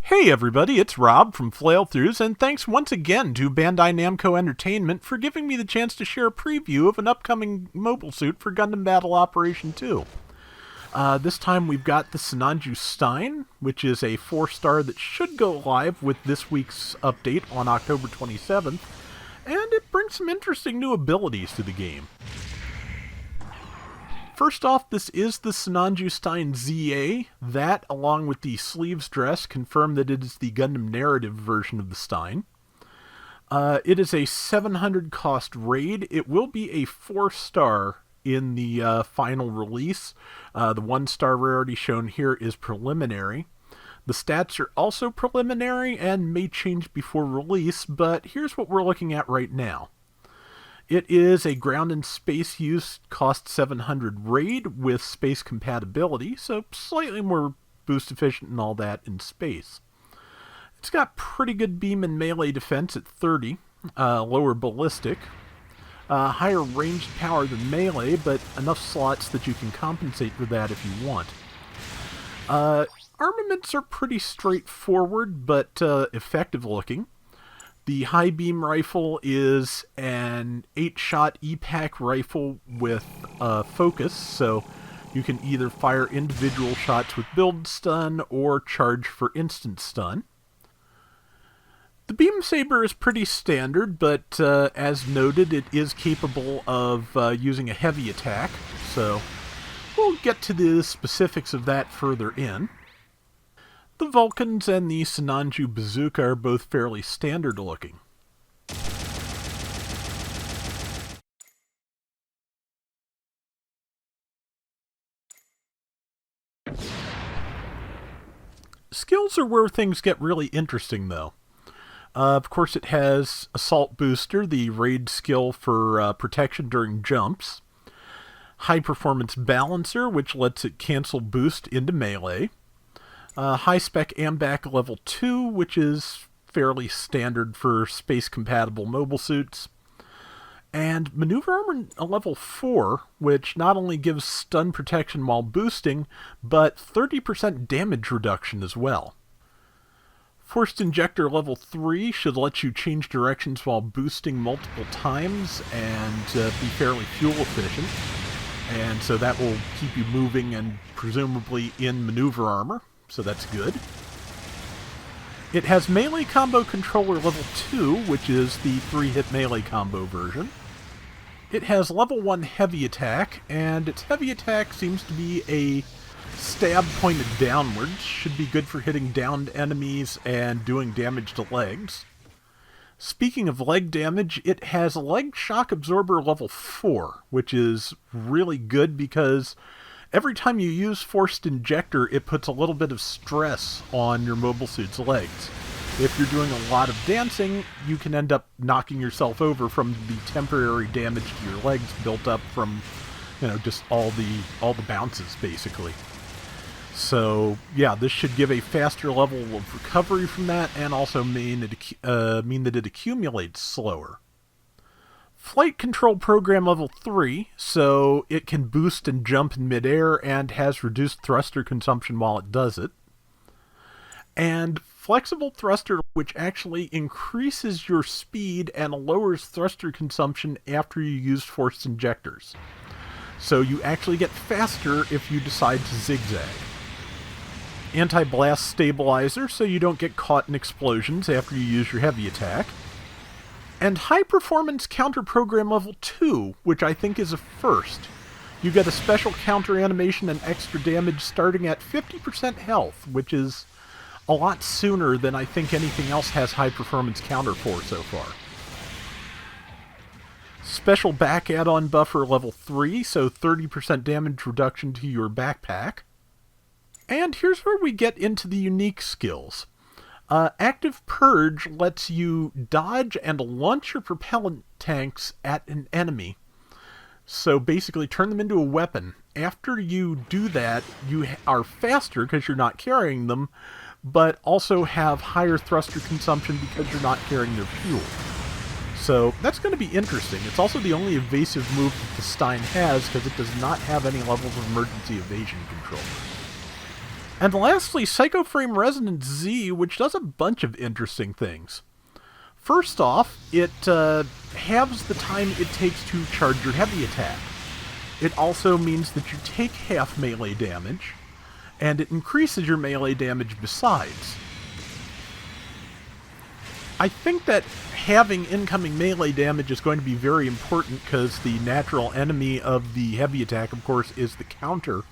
Hey everybody, it's Rob from Flailthroughs, and thanks once again to Bandai Namco Entertainment for giving me the chance to share a preview of an upcoming mobile suit for Gundam Battle Operation 2. This time we've got the Sinanju Stein, which is a 4-star that should go live with this week's update on October 27th, and it brings some interesting new abilities to the game. First off, this is the Sinanju Stein ZA. That, along with the sleeves dress, confirm that it is the Gundam narrative version of the Stein. It is a 700 cost raid. It will be a 4-star in the final release. The 1-star rarity shown here is preliminary. The stats are also preliminary and may change before release, but here's what we're looking at right now. It is a ground and space use, cost 700 raid with space compatibility, so slightly more boost efficient and all that in space. It's got pretty good beam and melee defense at 30, lower ballistic, higher ranged power than melee, but enough slots that you can compensate for that if you want. Armaments are pretty straightforward, but effective looking. The high beam rifle is an 8-shot EPAC rifle with focus, so you can either fire individual shots with build stun or charge for instant stun. The beam saber is pretty standard, but as noted, it is capable of using a heavy attack, so we'll get to the specifics of that further in. The Vulcans and the Sinanju Bazooka are both fairly standard looking. Skills are where things get really interesting, though. Of course, it has Assault Booster, the raid skill for protection during jumps. High Performance Balancer, which lets it cancel boost into melee. High-spec AMBAC level 2, which is fairly standard for space-compatible mobile suits. And Maneuver Armor level 4, which not only gives stun protection while boosting, but 30% damage reduction as well. Forced Injector level 3 should let you change directions while boosting multiple times and be fairly fuel efficient. And so that will keep you moving and presumably in maneuver armor. So that's good. It has Melee Combo Controller level 2, which is the 3-hit melee combo version. It has level 1 heavy attack, and its heavy attack seems to be a stab pointed downwards. Should be good for hitting downed enemies and doing damage to legs. Speaking of leg damage, it has Leg Shock Absorber level 4, which is really good because every time you use Forced Injector, it puts a little bit of stress on your mobile suit's legs. If you're doing a lot of dancing, you can end up knocking yourself over from the temporary damage to your legs built up from, just all the bounces, basically. So, yeah, this should give a faster level of recovery from that, and also mean that it accumulates slower. Flight Control Program level 3, so it can boost and jump in midair and has reduced thruster consumption while it does it. And Flexible Thruster, which actually increases your speed and lowers thruster consumption after you use Forced Injectors. So you actually get faster if you decide to zigzag. Anti-Blast Stabilizer, so you don't get caught in explosions after you use your heavy attack. And High Performance Counter Program level 2, which I think is a first. You get a special counter animation and extra damage starting at 50% health, which is a lot sooner than I think anything else has high performance counter for so far. Special back add-on buffer level 3, so 30% damage reduction to your backpack. And here's where we get into the unique skills. Active Purge lets you dodge and launch your propellant tanks at an enemy. So basically turn them into a weapon. After you do that, you are faster because you're not carrying them, but also have higher thruster consumption because you're not carrying their fuel. So that's going to be interesting. It's also the only evasive move that the Stein has because it does not have any levels of emergency evasion control. And lastly, Psycho Frame Resonance Z, which does a bunch of interesting things. First off, it halves the time it takes to charge your heavy attack. It also means that you take half melee damage, and it increases your melee damage besides. I think that having incoming melee damage is going to be very important because the natural enemy of the heavy attack, of course, is the counter.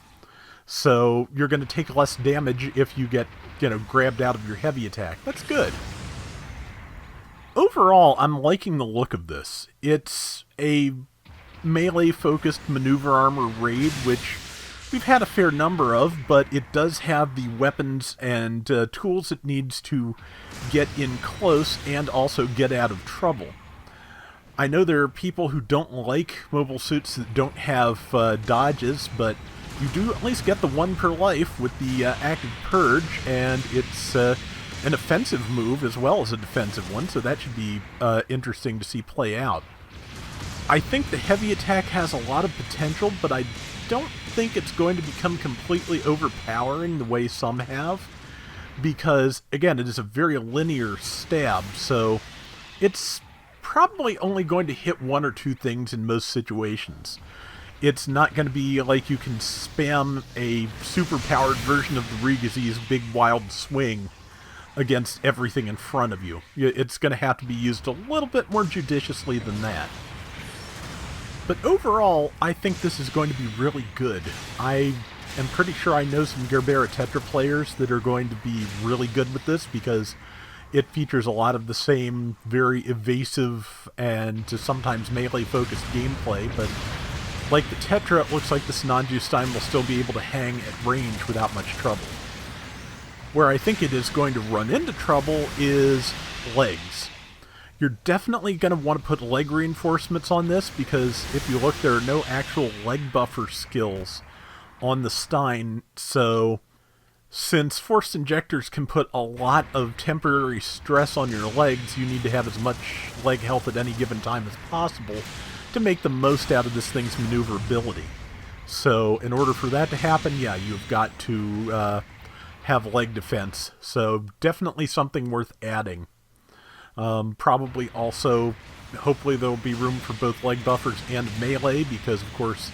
So you're going to take less damage if you get, grabbed out of your heavy attack. That's good. Overall, I'm liking the look of this. It's a melee-focused maneuver armor raid, which we've had a fair number of, but it does have the weapons and tools it needs to get in close and also get out of trouble. I know there are people who don't like mobile suits that don't have dodges, but you do at least get the one per life with the active purge, and it's an offensive move as well as a defensive one, so that should be interesting to see play out. I think the heavy attack has a lot of potential, but I don't think it's going to become completely overpowering the way some have, because, again, it is a very linear stab, so it's probably only going to hit one or two things in most situations. It's not going to be like you can spam a super-powered version of the Rigazi's big wild swing against everything in front of you. It's going to have to be used a little bit more judiciously than that. But overall, I think this is going to be really good. I am pretty sure I know some Gerbera Tetra players that are going to be really good with this because it features a lot of the same very evasive and sometimes melee-focused gameplay, but like the Tetra, it looks like the Sinanju Stein will still be able to hang at range without much trouble. Where I think it is going to run into trouble is legs. You're definitely going to want to put leg reinforcements on this because if you look, there are no actual leg buffer skills on the Stein, so since forced injectors can put a lot of temporary stress on your legs, you need to have as much leg health at any given time as possible to make the most out of this thing's maneuverability. So in order for that to happen, yeah, you've got to have leg defense. So definitely something worth adding. Probably also, hopefully there'll be room for both leg buffers and melee, because of course,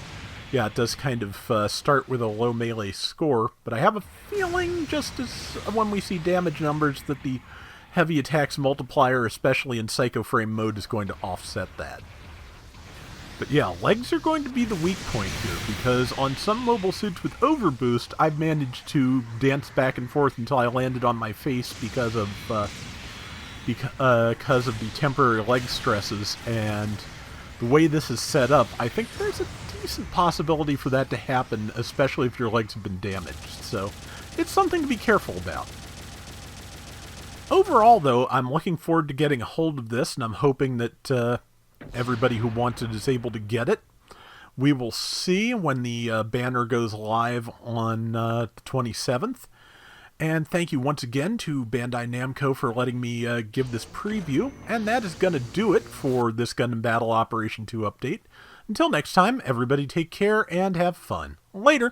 yeah, it does kind of start with a low melee score, but I have a feeling, just as when we see damage numbers, that the heavy attacks multiplier, especially in Psycho Frame mode, is going to offset that. But yeah, legs are going to be the weak point here, because on some mobile suits with overboost, I've managed to dance back and forth until I landed on my face because of the temporary leg stresses, and the way this is set up, I think there's a decent possibility for that to happen, especially if your legs have been damaged, so it's something to be careful about. Overall, though, I'm looking forward to getting a hold of this, and I'm hoping that everybody who wants it is able to get it. We will see when the banner goes live on the 27th. And thank you once again to Bandai Namco for letting me give this preview. And that is going to do it for this Gundam Battle Operation 2 update. Until next time, everybody take care and have fun. Later!